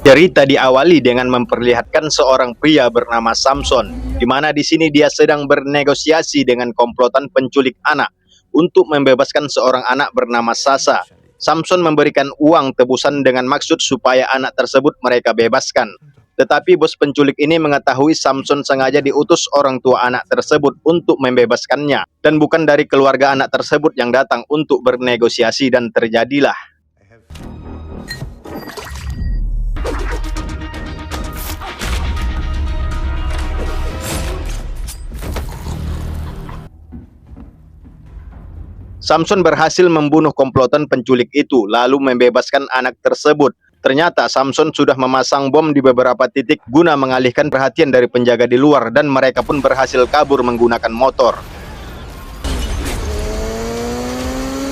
Cerita diawali dengan memperlihatkan seorang pria bernama Samson, di mana di sini dia sedang bernegosiasi dengan komplotan penculik anak untuk membebaskan seorang anak bernama Sasa. Samson memberikan uang tebusan dengan maksud supaya anak tersebut mereka bebaskan. Tetapi bos penculik ini mengetahui Samson sengaja diutus orang tua anak tersebut untuk membebaskannya, dan bukan dari keluarga anak tersebut yang datang untuk bernegosiasi, dan terjadilah Samson berhasil membunuh komplotan penculik itu, lalu membebaskan anak tersebut. Ternyata Samson sudah memasang bom di beberapa titik guna mengalihkan perhatian dari penjaga di luar, dan mereka pun berhasil kabur menggunakan motor.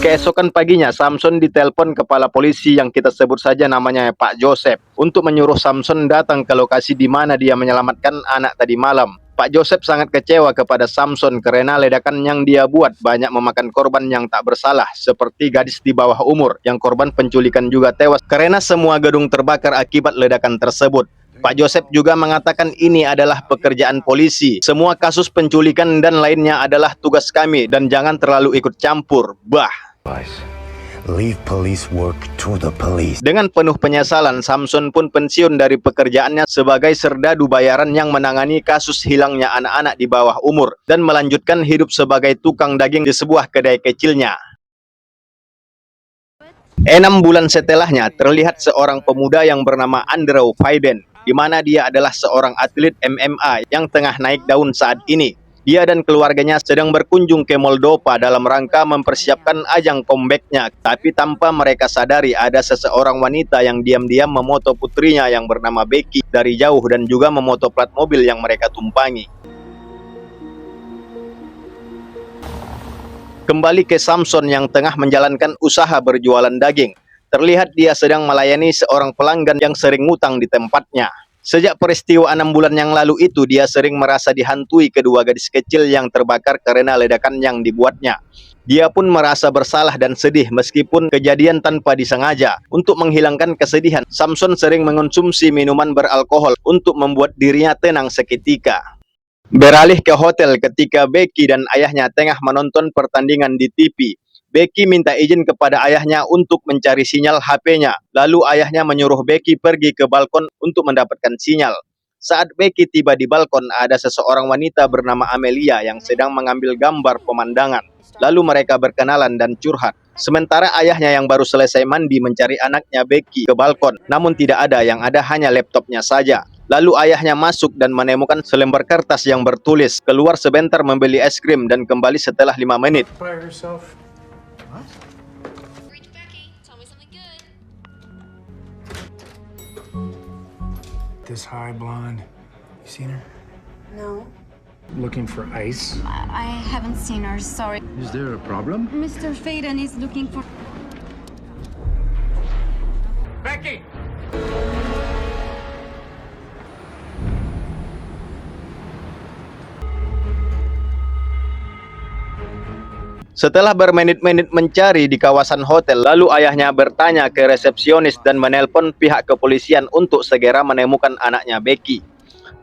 Keesokan paginya, Samson ditelepon kepala polisi yang kita sebut saja namanya Pak Joseph untuk menyuruh Samson datang ke lokasi di mana dia menyelamatkan anak tadi malam. Pak Joseph sangat kecewa kepada Samson karena ledakan yang dia buat banyak memakan korban yang tak bersalah, seperti gadis di bawah umur yang korban penculikan juga tewas karena semua gedung terbakar akibat ledakan tersebut. Pak Joseph juga mengatakan ini adalah pekerjaan polisi. Semua kasus penculikan dan lainnya adalah tugas kami dan jangan terlalu ikut campur. Leave police work to the police. Dengan penuh penyesalan, Samson pun pensiun dari pekerjaannya sebagai serdadu bayaran yang menangani kasus hilangnya anak-anak di bawah umur dan melanjutkan hidup sebagai tukang daging di sebuah kedai kecilnya. 6 bulan setelahnya, terlihat seorang pemuda yang bernama Andrew Faiden, di mana dia adalah seorang atlet MMA yang tengah naik daun saat ini. Dia dan keluarganya sedang berkunjung ke Moldova dalam rangka mempersiapkan ajang comeback-nya, tapi tanpa mereka sadari ada seseorang wanita yang diam-diam memoto putrinya yang bernama Becky dari jauh dan juga memoto plat mobil yang mereka tumpangi. Kembali ke Samson yang tengah menjalankan usaha berjualan daging. Terlihat dia sedang melayani seorang pelanggan yang sering ngutang di tempatnya. Sejak peristiwa 6 bulan yang lalu itu, dia sering merasa dihantui kedua gadis kecil yang terbakar karena ledakan yang dibuatnya. Dia pun merasa bersalah dan sedih meskipun kejadian tanpa disengaja. Untuk menghilangkan kesedihan, Samson sering mengonsumsi minuman beralkohol untuk membuat dirinya tenang seketika. Beralih ke hotel ketika Becky dan ayahnya tengah menonton pertandingan di TV. Becky minta izin kepada ayahnya untuk mencari sinyal HP-nya. Lalu ayahnya menyuruh Becky pergi ke balkon untuk mendapatkan sinyal. Saat Becky tiba di balkon, ada seseorang wanita bernama Amelia yang sedang mengambil gambar pemandangan. Lalu mereka berkenalan dan curhat. Sementara ayahnya yang baru selesai mandi mencari anaknya Becky ke balkon, namun tidak ada, yang ada hanya laptopnya saja. Lalu ayahnya masuk dan menemukan selembar kertas yang bertulis, keluar sebentar membeli es krim dan kembali setelah 5 menit. This high blonde. You seen her? No, Looking for ice? I haven't seen her, sorry. Is there a problem? Mr. Faden is looking for... Becky! Setelah bermenit-menit mencari di kawasan hotel, lalu ayahnya bertanya ke resepsionis dan menelpon pihak kepolisian untuk segera menemukan anaknya Becky.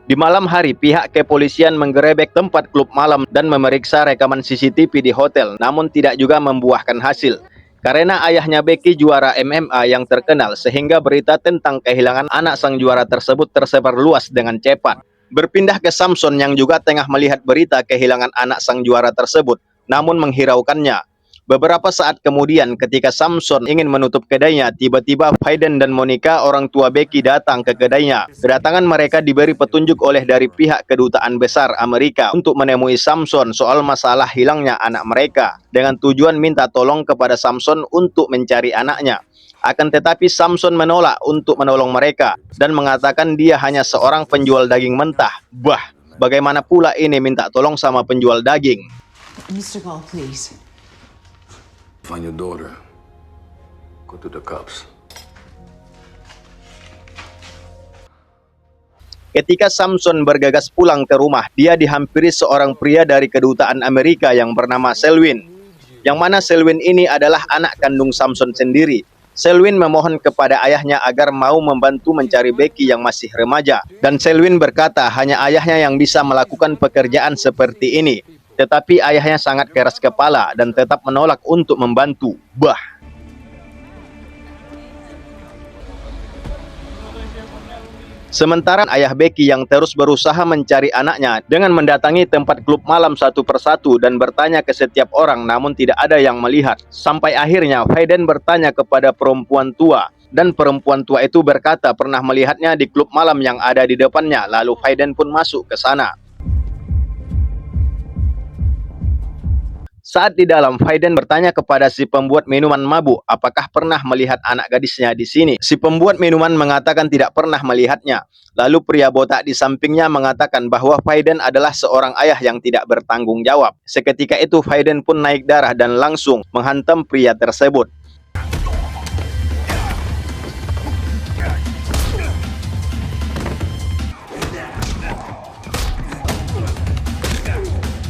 Di malam hari, pihak kepolisian menggerebek tempat klub malam dan memeriksa rekaman CCTV di hotel, namun tidak juga membuahkan hasil. Karena ayahnya Becky juara MMA yang terkenal, sehingga berita tentang kehilangan anak sang juara tersebut tersebar luas dengan cepat. Berpindah ke Samson yang juga tengah melihat berita kehilangan anak sang juara tersebut, namun menghiraukannya. Beberapa saat kemudian, ketika Samson ingin menutup kedainya, tiba-tiba Faiden dan Monica, orang tua Becky, datang ke kedainya. Kedatangan mereka diberi petunjuk oleh dari pihak kedutaan besar Amerika untuk menemui Samson soal masalah hilangnya anak mereka, dengan tujuan minta tolong kepada Samson untuk mencari anaknya. Akan tetapi Samson menolak untuk menolong mereka dan mengatakan dia hanya seorang penjual daging mentah. Bah, bagaimana pula ini minta tolong sama penjual daging? Mr. Gall, please. Find your daughter. Go to the cops. Ketika Samson bergegas pulang ke rumah, dia dihampiri seorang pria dari kedutaan Amerika yang bernama Selwyn. Yang mana Selwyn ini adalah anak kandung Samson sendiri. Selwyn memohon kepada ayahnya agar mau membantu mencari Becky yang masih remaja. Dan Selwyn berkata hanya ayahnya yang bisa melakukan pekerjaan seperti ini. Tetapi ayahnya sangat keras kepala dan tetap menolak untuk membantu. Sementara ayah Becky yang terus berusaha mencari anaknya dengan mendatangi tempat klub malam satu persatu dan bertanya ke setiap orang namun tidak ada yang melihat. Sampai akhirnya Hayden bertanya kepada perempuan tua dan perempuan tua itu berkata pernah melihatnya di klub malam yang ada di depannya. Lalu Hayden pun masuk ke sana. Saat di dalam, Hayden bertanya kepada si pembuat minuman mabuk, apakah pernah melihat anak gadisnya di sini. Si pembuat minuman mengatakan tidak pernah melihatnya. Lalu pria botak di sampingnya mengatakan bahwa Hayden adalah seorang ayah yang tidak bertanggung jawab. Seketika itu Hayden pun naik darah dan langsung menghantam pria tersebut.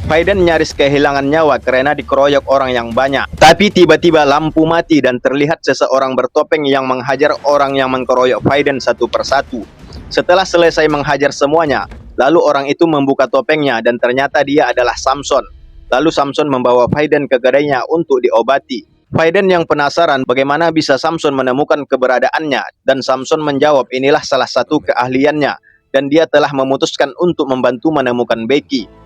Hayden nyaris kehilangan nyawa karena dikeroyok orang yang banyak. Tapi tiba-tiba lampu mati dan terlihat seseorang bertopeng yang menghajar orang yang mengkeroyok Hayden satu persatu. Setelah selesai menghajar semuanya, lalu orang itu membuka topengnya dan ternyata dia adalah Samson. Lalu Samson membawa Hayden ke kedainya untuk diobati. Hayden yang penasaran bagaimana bisa Samson menemukan keberadaannya, dan Samson menjawab inilah salah satu keahliannya dan dia telah memutuskan untuk membantu menemukan Becky.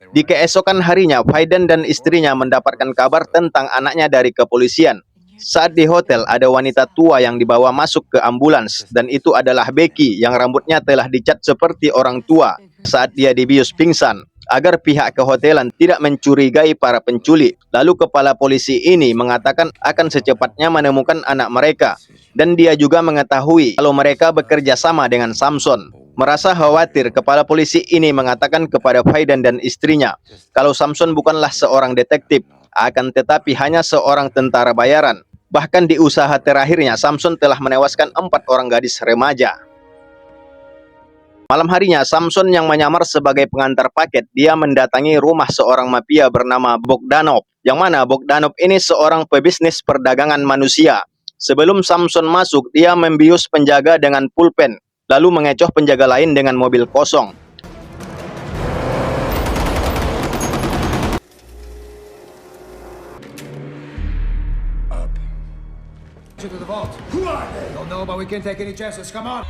Di keesokan harinya, Hayden dan istrinya mendapatkan kabar tentang anaknya dari kepolisian. Saat di hotel, ada wanita tua yang dibawa masuk ke ambulans, dan itu adalah Becky yang rambutnya telah dicat seperti orang tua saat dia dibius pingsan, agar pihak kehotelan tidak mencurigai para penculik. Lalu kepala polisi ini mengatakan akan secepatnya menemukan anak mereka, dan dia juga mengetahui kalau mereka bekerja sama dengan Samson. Merasa khawatir, kepala polisi ini mengatakan kepada Hayden dan istrinya kalau Samson bukanlah seorang detektif, akan tetapi hanya seorang tentara bayaran. Bahkan di usaha terakhirnya, Samson telah menewaskan 4 orang gadis remaja. Malam harinya, Samson yang menyamar sebagai pengantar paket, dia mendatangi rumah seorang mafia bernama Bogdanov. Yang mana Bogdanov ini seorang pebisnis perdagangan manusia. Sebelum Samson masuk, dia membius penjaga dengan pulpen, lalu mengecoh penjaga lain dengan mobil kosong. To the vault. Who are they? Don't know, but we can't take any chances. Come on.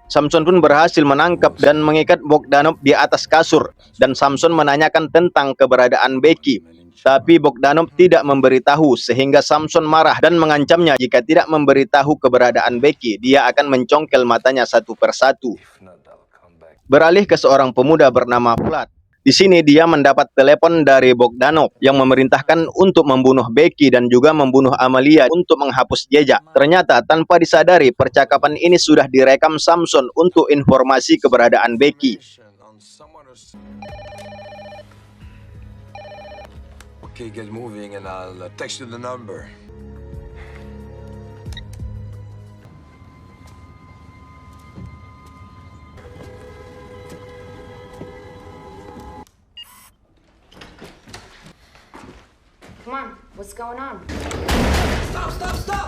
Samson pun berhasil menangkap dan mengikat Bogdanov di atas kasur, dan Samson menanyakan tentang keberadaan Becky. Tapi Bogdanov tidak memberitahu, sehingga Samson marah dan mengancamnya jika tidak memberitahu keberadaan Becky, dia akan mencongkel matanya satu persatu. Beralih ke seorang pemuda bernama Vlad. Di sini dia mendapat telepon dari Bogdanov yang memerintahkan untuk membunuh Becky dan juga membunuh Amalia untuk menghapus jejak. Ternyata tanpa disadari percakapan ini sudah direkam Samson untuk informasi keberadaan Becky. Okay, get moving and I'll text you the number. Come on, what's going on? Stop!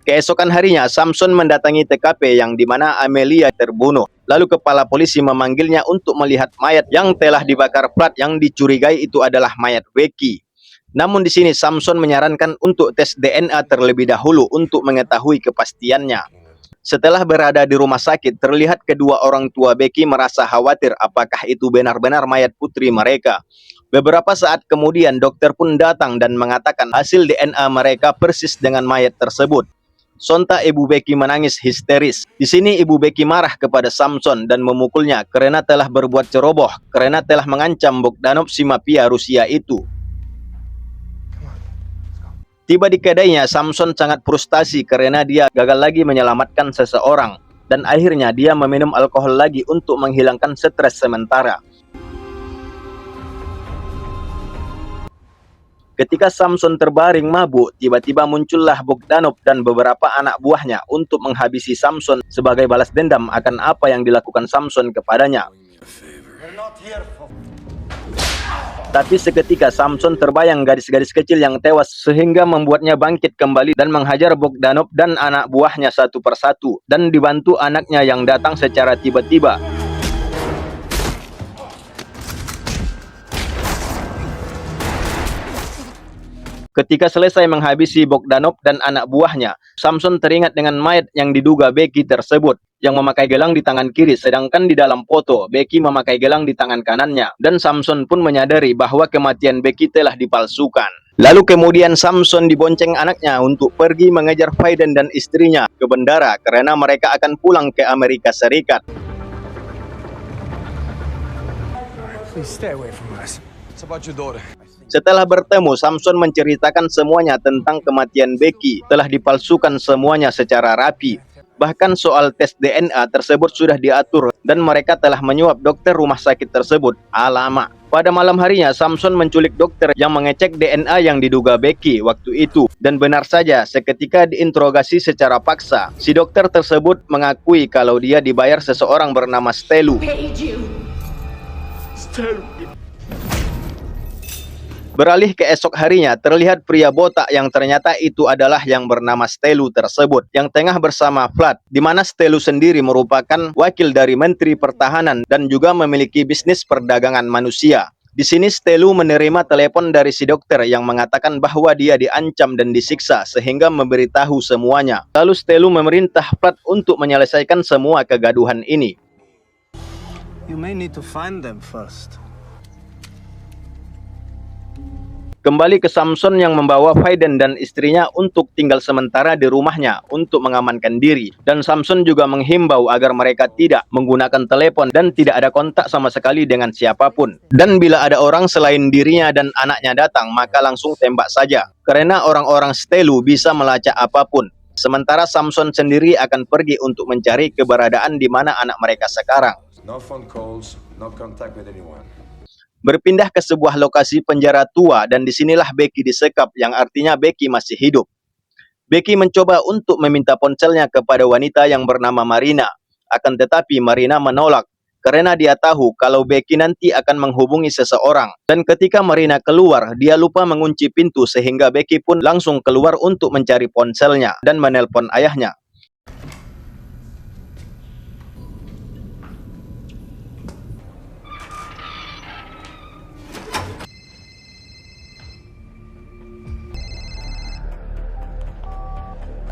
Keesokan harinya, Samson mendatangi TKP yang dimana Amelia terbunuh. Lalu kepala polisi memanggilnya untuk melihat mayat yang telah dibakar Vlad yang dicurigai itu adalah mayat Becky. Namun di sini Samson menyarankan untuk tes DNA terlebih dahulu untuk mengetahui kepastiannya. Setelah berada di rumah sakit, terlihat kedua orang tua Becky merasa khawatir apakah itu benar-benar mayat putri mereka. Beberapa saat kemudian, dokter pun datang dan mengatakan hasil DNA mereka persis dengan mayat tersebut. Sontak ibu Becky menangis histeris. Di sini ibu Becky marah kepada Samson dan memukulnya karena telah berbuat ceroboh, karena telah mengancam Bogdanov si mafia Rusia itu. Tiba di kedainya, Samson sangat frustasi karena dia gagal lagi menyelamatkan seseorang. Dan akhirnya dia meminum alkohol lagi untuk menghilangkan stres sementara. Ketika Samson terbaring mabuk, tiba-tiba muncullah Bogdanov dan beberapa anak buahnya untuk menghabisi Samson sebagai balas dendam akan apa yang dilakukan Samson kepadanya. Tapi seketika Samson terbayang gadis-gadis kecil yang tewas sehingga membuatnya bangkit kembali dan menghajar Bogdanov dan anak buahnya satu persatu dan dibantu anaknya yang datang secara tiba-tiba. Ketika selesai menghabisi Bogdanov dan anak buahnya, Samson teringat dengan mayat yang diduga Becky tersebut, yang memakai gelang di tangan kiri, sedangkan di dalam foto, Becky memakai gelang di tangan kanannya. Dan Samson pun menyadari bahwa kematian Becky telah dipalsukan. Lalu kemudian Samson dibonceng anaknya untuk pergi mengejar Faiden dan istrinya ke bandara karena mereka akan pulang ke Amerika Serikat. Please stay away from us. It's about your daughter. Setelah bertemu, Samson menceritakan semuanya tentang kematian Becky, telah dipalsukan semuanya secara rapi. Bahkan soal tes DNA tersebut sudah diatur dan mereka telah menyuap dokter rumah sakit tersebut. Alamak. Pada malam harinya, Samson menculik dokter yang mengecek DNA yang diduga Becky waktu itu. Dan benar saja, seketika diinterogasi secara paksa, si dokter tersebut mengakui kalau dia dibayar seseorang bernama Stelu. Beralih ke esok harinya, terlihat pria botak yang ternyata itu adalah yang bernama Stelu tersebut, yang tengah bersama Vlad, di mana Stelu sendiri merupakan wakil dari Menteri Pertahanan dan juga memiliki bisnis perdagangan manusia. Di sini Stelu menerima telepon dari si dokter yang mengatakan bahwa dia diancam dan disiksa sehingga memberitahu semuanya. Lalu Stelu memerintah Vlad untuk menyelesaikan semua kegaduhan ini. You may need to find them first. Kembali ke Samson yang membawa Faiden dan istrinya untuk tinggal sementara di rumahnya untuk mengamankan diri. Dan Samson juga menghimbau agar mereka tidak menggunakan telepon dan tidak ada kontak sama sekali dengan siapapun. Dan bila ada orang selain dirinya dan anaknya datang, maka langsung tembak saja. Karena orang-orang Stelu bisa melacak apapun. Sementara Samson sendiri akan pergi untuk mencari keberadaan di mana anak mereka sekarang. No phone calls, no contact with anyone. Berpindah ke sebuah lokasi penjara tua dan disinilah Becky disekap, yang artinya Becky masih hidup. Becky mencoba untuk meminta ponselnya kepada wanita yang bernama Marina. Akan tetapi Marina menolak karena dia tahu kalau Becky nanti akan menghubungi seseorang. Dan ketika Marina keluar, dia lupa mengunci pintu sehingga Becky pun langsung keluar untuk mencari ponselnya dan menelpon ayahnya.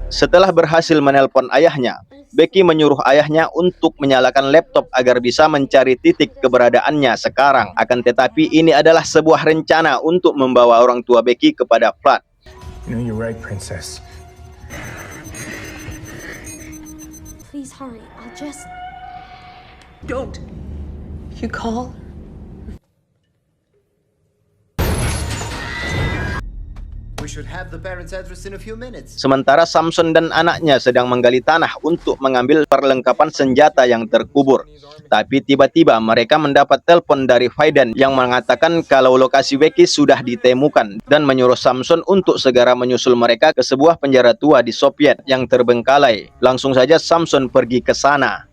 Setelah berhasil menelpon ayahnya, Becky menyuruh ayahnya untuk menyalakan laptop agar bisa mencari titik keberadaannya sekarang. Akan tetapi ini adalah sebuah rencana untuk membawa orang tua Becky kepada Vlad. You know, you're right, Princess. Please hurry. I'll just... Don't. You call? We should have the parents' address in a few minutes. Sementara Samson dan anaknya sedang menggali tanah untuk mengambil perlengkapan senjata yang terkubur. Tapi tiba-tiba mereka mendapat telepon dari Faiden yang mengatakan kalau lokasi Becky sudah ditemukan dan menyuruh Samson untuk segera menyusul mereka ke sebuah penjara tua di Soviet yang terbengkalai. Langsung saja Samson pergi ke sana.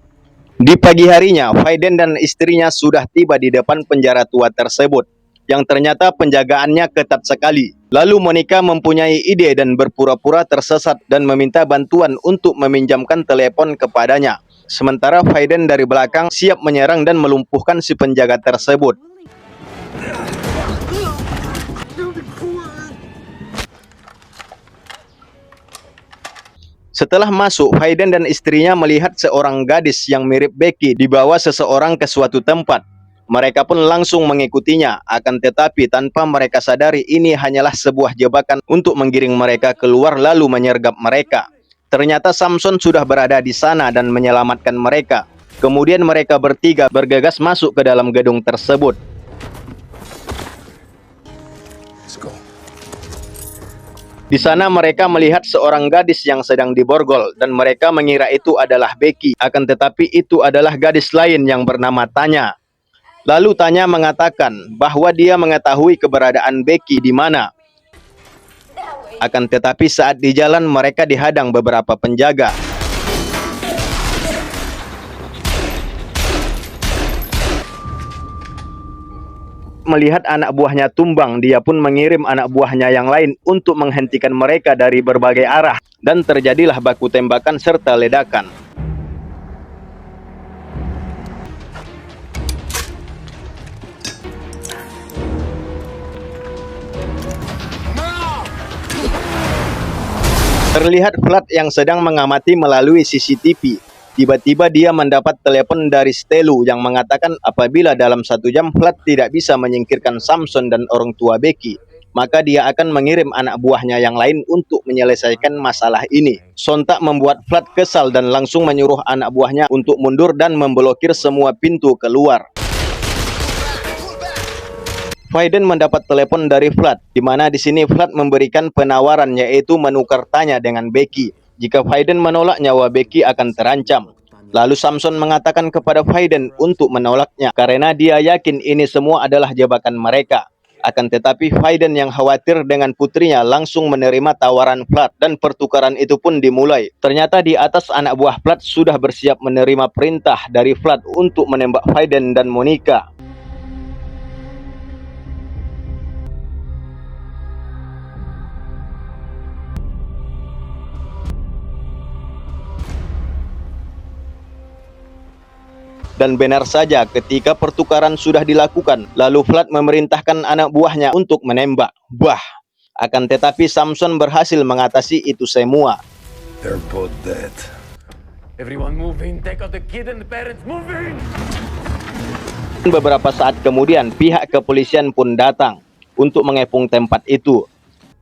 Di pagi harinya, Faiden dan istrinya sudah tiba di depan penjara tua tersebut, yang ternyata penjagaannya ketat sekali. Lalu Monica mempunyai ide dan berpura-pura tersesat dan meminta bantuan untuk meminjamkan telepon kepadanya. Sementara Faiden dari belakang siap menyerang dan melumpuhkan si penjaga tersebut. Setelah masuk, Faiden dan istrinya melihat seorang gadis yang mirip Becky dibawa seseorang ke suatu tempat. Mereka pun langsung mengikutinya, akan tetapi tanpa mereka sadari ini hanyalah sebuah jebakan untuk menggiring mereka keluar lalu menyergap mereka. Ternyata Samson sudah berada di sana dan menyelamatkan mereka. Kemudian mereka bertiga bergegas masuk ke dalam gedung tersebut. Let's go. Di sana mereka melihat seorang gadis yang sedang diborgol dan mereka mengira itu adalah Becky, akan tetapi itu adalah gadis lain yang bernama Tanya. Lalu Tanya mengatakan bahwa dia mengetahui keberadaan Becky di mana. Akan tetapi saat di jalan mereka dihadang beberapa penjaga. Melihat anak buahnya tumbang, dia pun mengirim anak buahnya yang lain untuk menghentikan mereka dari berbagai arah, dan terjadilah baku tembakan serta ledakan. Terlihat Vlad yang sedang mengamati melalui CCTV. Tiba-tiba dia mendapat telepon dari Stelu yang mengatakan apabila dalam 1 jam Vlad tidak bisa menyingkirkan Samson dan orang tua Becky, maka dia akan mengirim anak buahnya yang lain untuk menyelesaikan masalah ini. Sontak membuat Vlad kesal dan langsung menyuruh anak buahnya untuk mundur dan memblokir semua pintu keluar. Faiden mendapat telepon dari Vlad, di mana di sini Vlad memberikan penawaran yaitu menukar tanya dengan Becky. Jika Faiden menolak, nyawa Becky akan terancam. Lalu Samson mengatakan kepada Faiden untuk menolaknya karena dia yakin ini semua adalah jebakan mereka. Akan tetapi Faiden yang khawatir dengan putrinya langsung menerima tawaran Vlad dan pertukaran itu pun dimulai. Ternyata di atas anak buah Vlad sudah bersiap menerima perintah dari Vlad untuk menembak Faiden dan Monica. Dan benar saja ketika pertukaran sudah dilakukan, lalu Vlad memerintahkan anak buahnya untuk menembak. Bah! Akan tetapi Samson berhasil mengatasi itu semua. They're both dead. Everyone moving, take out the kid and the parents, moving! Beberapa saat kemudian, pihak kepolisian pun datang untuk mengepung tempat itu.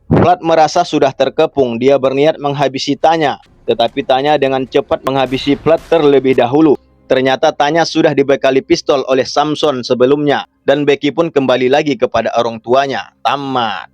Vlad merasa sudah terkepung, dia berniat menghabisi Tanya, tetapi Tanya dengan cepat menghabisi Vlad terlebih dahulu. Ternyata Tanya sudah dibekali pistol oleh Samson sebelumnya, dan Becky pun kembali lagi kepada orang tuanya. Tamat.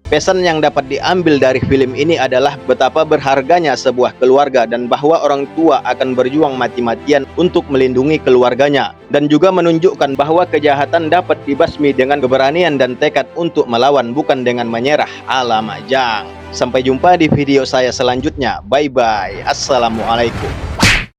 Pesan yang dapat diambil dari film ini adalah betapa berharganya sebuah keluarga dan bahwa orang tua akan berjuang mati-matian untuk melindungi keluarganya, dan juga menunjukkan bahwa kejahatan dapat dibasmi dengan keberanian dan tekad untuk melawan, bukan dengan menyerah. Alamajang. Sampai jumpa di video saya selanjutnya. Bye-bye. Assalamualaikum.